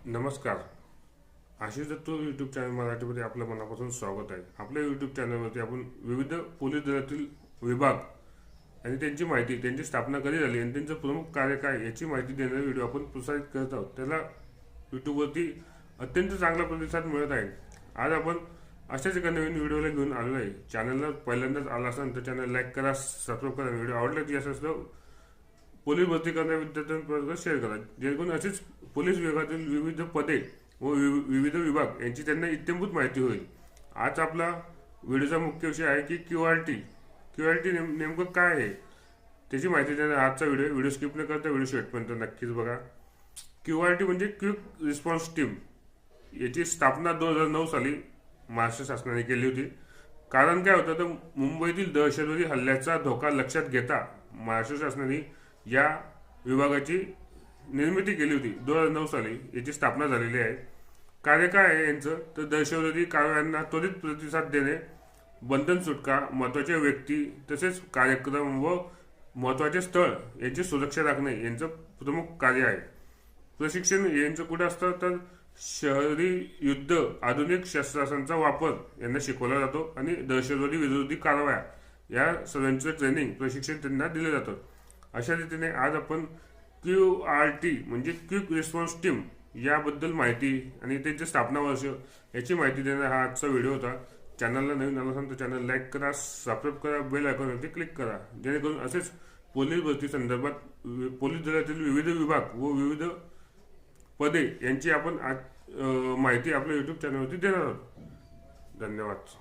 नमस्कार. Ashish Datta YouTube channel मराठीमध्ये आपलं मनापासून स्वागत आहे. आपल्या यूट्यूब चॅनलवरती आपण विविध पोलीस दलातील विभाग आणि त्यांची माहिती, त्यांची स्थापना कधी झाली आणि त्यांचं प्रमुख कार्य काय याची माहिती देणारे व्हिडिओ आपण प्रसारित करत आहोत. त्याला यूट्यूबवरती अत्यंत चांगला प्रतिसाद मिळत आहे. आज आपण अशाच एका नवीन व्हिडिओला घेऊन आलेलो आहे. चॅनलला पहिल्यांदाच आला असेल तर चॅनल लाईक करा, सबस्क्राईब करा. व्हिडिओ आवडला की असं पोलीस भरती करणाऱ्या विद्यार्थ्यांपर्यंत शेअर करा, जेणेकरून असेच पोलीस विभागातील विविध पदे व विविध विभाग यांची त्यांना इत्यंभूत माहिती होईल. आज आपला व्हिडिओचा मुख्य विषय आहे की क्यूआरटी नेमकं काय आहे त्याची माहिती देणार आजचा व्हिडिओ स्किप न करता व्हिडिओ शेवटपर्यंत नक्कीच बघा. क्यूआरटी म्हणजे क्विक रिस्पॉन्स टीम. याची स्थापना 2009 साली महाराष्ट्र शासनाने केली होती. कारण काय होतं तर मुंबईतील दहशतवादी हल्ल्याचा धोका लक्षात घेता महाराष्ट्र शासनाने या विभागाची निर्मिती केली होती. 2009 साली याची स्थापना झालेली आहे. कार्य काय आहे यांचं तर दहशतवादी कारवायांना त्वरित प्रतिसाद देणे, बंधन सुटका, महत्त्वाच्या व्यक्ती तसेच कार्यक्रम व महत्त्वाचे स्थळ यांची सुरक्षा राखणे यांचं प्रमुख कार्य आहे. प्रशिक्षण यांचं कुठे असतं तर शहरी युद्ध, आधुनिक शस्त्रास्त्रांचा वापर यांना शिकवला जातो आणि दहशतवादी विरोधी कारवाया या सर्वांचं ट्रेनिंग प्रशिक्षण त्यांना दिलं जातं. अशा रीतीने आज आपण क्यूआरटी म्हणजे क्विक रिस्पॉन्स टीम याबद्दल माहिती आणि त्यांचे स्थापना वर्ष याची माहिती देणारा हा आजचा व्हिडिओ होता. चॅनलला नवीन आला असेल तर चॅनल लाईक करा, सबस्क्राईब करा, बेल आयकॉनवरती क्लिक करा, जेणेकरून असेच पोलीस भरती संदर्भात पोलीस दलातील विविध विभाग व विविध पदे यांची आपण आज माहिती आपल्या यूट्यूब चॅनलवरती देणार आहोत. धन्यवाद.